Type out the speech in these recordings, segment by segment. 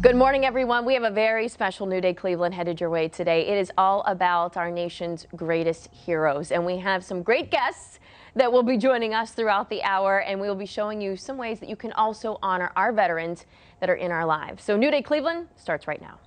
Good morning, everyone. We have a very special New Day Cleveland headed your way today. It is all about our nation's greatest heroes, and we have some great guests that will be joining us throughout the hour, and we will be showing you some ways that you can also honor our veterans that are in our lives. So New Day Cleveland starts right now.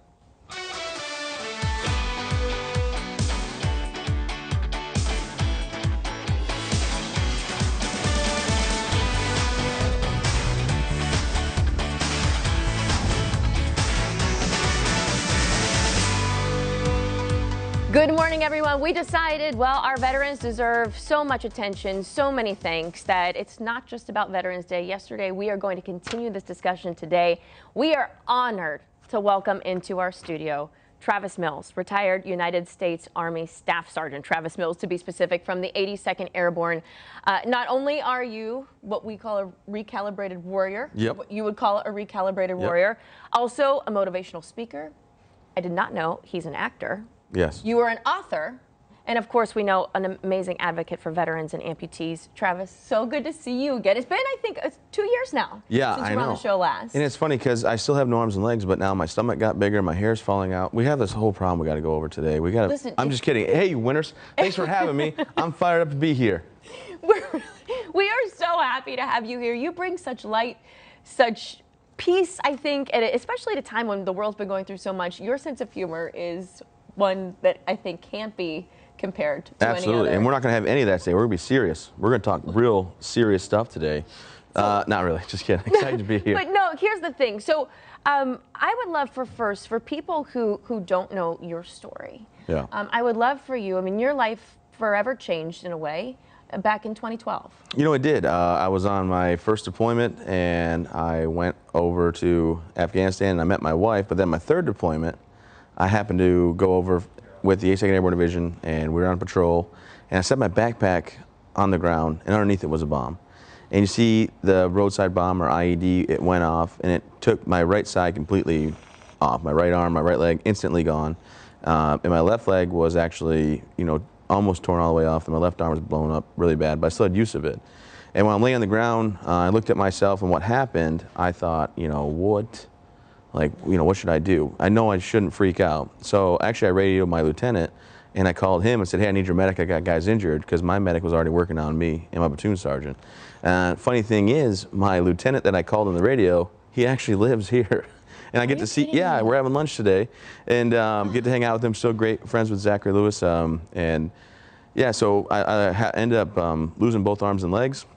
Good morning, everyone. We decided, well, our veterans deserve so much attention, so many thanks, that it's not just about Veterans Day. Yesterday, we are going to continue this discussion today. We are honored to welcome into our studio Travis Mills, retired United States Army Staff Sergeant. Travis Mills, to be specific, from the 82nd Airborne. Not only are you what we call a recalibrated warrior, what you would call a recalibrated warrior, also a motivational speaker. I did not know he's an actor. Yes. You are an author, and of course we know an amazing advocate for veterans and amputees. Travis, so good to see you again. It's been, I think, 2 years now since you were on the show last. And it's funny because I still have no arms and legs, but now my stomach got bigger, my hair's falling out. We have this whole problem we got to go over today. Listen, I'm just kidding. Hey, you winners, thanks for having me. I'm fired up to be here. We are so happy to have you here. You bring such light, such peace, I think, and especially at a time when the world's been going through so much. Your sense of humor is one that I think can't be compared to Absolutely. any other. And we're not going to have any of that today. We're going to be serious. We're going to talk real serious stuff today. Not really. Just kidding. Excited to be here. But no, here's the thing. So I would love for people who don't know your story. Yeah. I would love for you, I mean, your life forever changed in a way back in 2012. You know, it did. I was on my first deployment, and I went over to Afghanistan, and I met my wife. But then my third deployment, I happened to go over with the 82nd Airborne Division, and we were on patrol, and I set my backpack on the ground, and underneath it was a bomb. And you see the roadside bomb, or IED, it went off, and it took my right side completely off. My right arm, my right leg, instantly gone. And my left leg was actually, almost torn all the way off, and my left arm was blown up really bad, but I still had use of it. And when I'm laying on the ground, I looked at myself and what happened. I thought, what should I do? I know I shouldn't freak out. So actually I radioed my lieutenant, and I called him and said, hey, I need your medic. I got guys injured, because my medic was already working on me and my platoon sergeant. Funny thing is, my lieutenant that I called on the radio, he actually lives here. And I get to see, we're having lunch today, and get to hang out with him. Still great friends with Zachary Lewis. So I ended up losing both arms and legs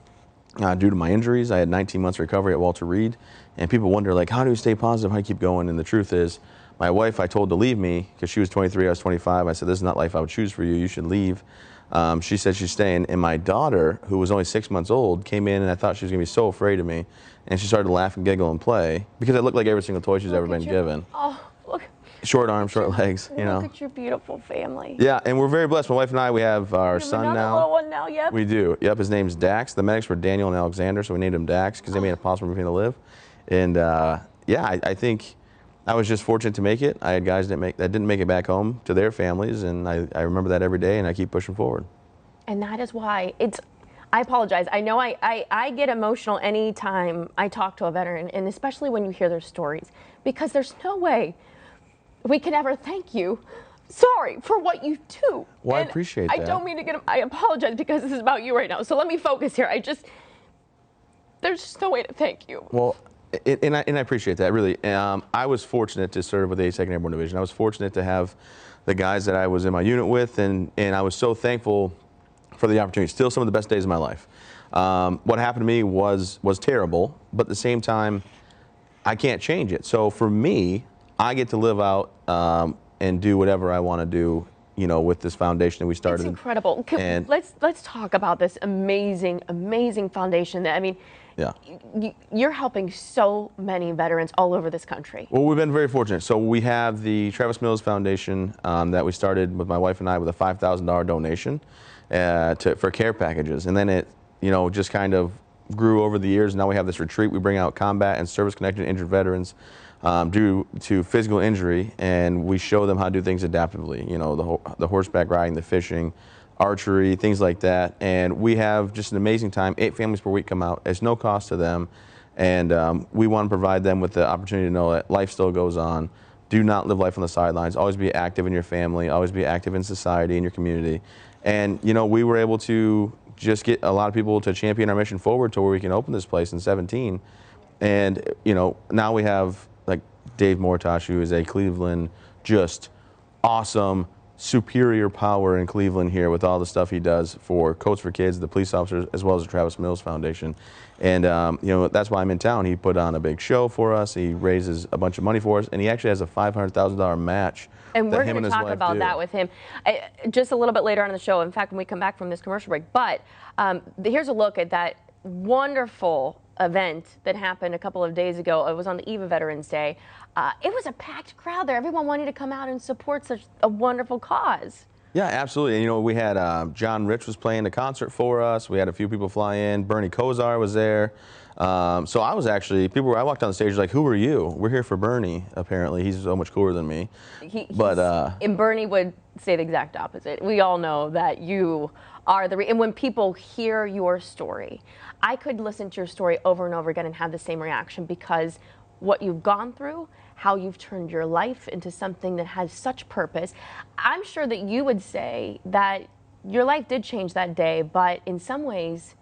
due to my injuries. I had 19 months recovery at Walter Reed. And people wonder, how do you stay positive? How do you keep going? And the truth is, my wife I told to leave me, because she was 23, I was 25. I said, this is not life I would choose for you. You should leave. She said she's staying. And my daughter, who was only 6 months old, came in, and I thought she was going to be so afraid of me. And she started to laugh and giggle and play, because I looked like every single toy she's ever been given. Oh, look. Short arms, short legs, Look at your beautiful family. Yeah, and we're very blessed. My wife and I, we have our son now. Little one now, yep. We do. Yep, his name's Dax. The medics were Daniel and Alexander, so we named him Dax, because they made it possible for me to live. And I think I was just fortunate to make it. I had guys that didn't make it back home to their families, and I remember that every day, and I keep pushing forward. And that is why I apologize. I know I get emotional anytime I talk to a veteran, and especially when you hear their stories, because there's no way we can ever thank you. Sorry for what you do. Well, I appreciate that. I don't mean to I apologize, because this is about you right now. So let me focus here. There's just no way to thank you. Well, and I appreciate that, really. I was fortunate to serve with the 82nd Airborne Division. I was fortunate to have the guys that I was in my unit with, and I was so thankful for the opportunity. Still some of the best days of my life. What happened to me was terrible, but at the same time, I can't change it. So for me, I get to live out and do whatever I want to do, with this foundation that we started. It's incredible. Let's talk about this amazing, amazing foundation that, you're helping so many veterans all over this country. Well, we've been very fortunate. So we have the Travis Mills Foundation that we started with my wife and I with a $5,000 donation for care packages. And then it, just kind of grew over the years. Now we have this retreat. We bring out combat and service-connected injured veterans due to physical injury, and we show them how to do things adaptively. The horseback riding, the fishing, archery, things like that. And we have just an amazing time. 8 families per week come out. It's no cost to them. And we want to provide them with the opportunity to know that life still goes on. Do not live life on the sidelines. Always be active in your family. Always be active in society, in your community. And, you know, we were able to just get a lot of people to champion our mission forward to where we can open this place in 17. And, you know, now we have like Dave Mortosh, who is a Cleveland, just awesome, superior power in Cleveland here with all the stuff he does for Coats for Kids, the police officers, as well as the Travis Mills Foundation. And, you know, that's why I'm in town. He put on a big show for us. He raises a bunch of money for us, and he actually has a $500,000 match. And we're going to talk about that with him just a little bit later on in the show. In fact, when we come back from this commercial break. But here's a look at that wonderful event that happened a couple of days ago. It was on the eve of Veterans Day. It was a packed crowd there. Everyone wanted to come out and support such a wonderful cause. Yeah, absolutely. And, you know, we had John Rich was playing the concert for us. We had a few people fly in. Bernie Kosar was there. So I was actually, I walked on the stage like, who are you? We're here for Bernie, apparently. He's so much cooler than me. And Bernie would say the exact opposite. We all know that you are and when people hear your story, I could listen to your story over and over again and have the same reaction, because what you've gone through, how you've turned your life into something that has such purpose. I'm sure that you would say that your life did change that day, but in some ways,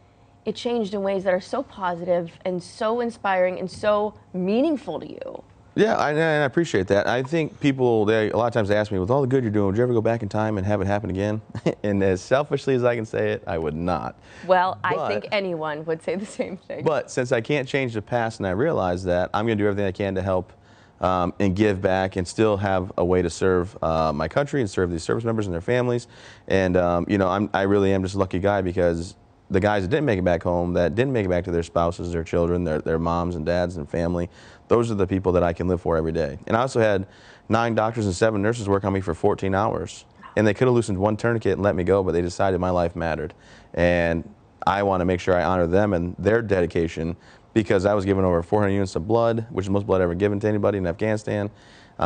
it changed in ways that are so positive and so inspiring and so meaningful to you. Yeah, I appreciate that. I think people, a lot of times they ask me, with all the good you're doing, would you ever go back in time and have it happen again? And as selfishly as I can say it, I would not. Well, I think anyone would say the same thing. But since I can't change the past and I realize that, I'm going to do everything I can to help and give back and still have a way to serve my country and serve these service members and their families. And, you know, I really am just a lucky guy, because the guys that didn't make it back home, that didn't make it back to their spouses, their children, their moms and dads and family, those are the people that I can live for every day. And I also had 9 doctors and 7 nurses work on me for 14 hours. And they could have loosened one tourniquet and let me go, but they decided my life mattered. And I want to make sure I honor them and their dedication, because I was given over 400 units of blood, which is the most blood ever given to anybody in Afghanistan.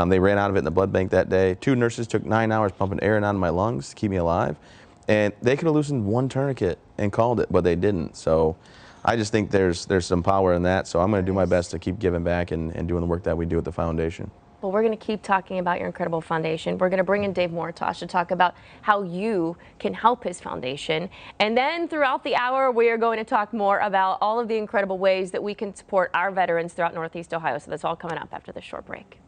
They ran out of it in the blood bank that day. 2 nurses took 9 hours pumping air into my lungs to keep me alive. And they could have loosened one tourniquet and called it, but they didn't. So I just think there's some power in that. So I'm going to do my best to keep giving back and doing the work that we do at the foundation. Well, we're going to keep talking about your incredible foundation. We're going to bring in Dave Mortosh to talk about how you can help his foundation. And then throughout the hour, we are going to talk more about all of the incredible ways that we can support our veterans throughout Northeast Ohio. So that's all coming up after this short break.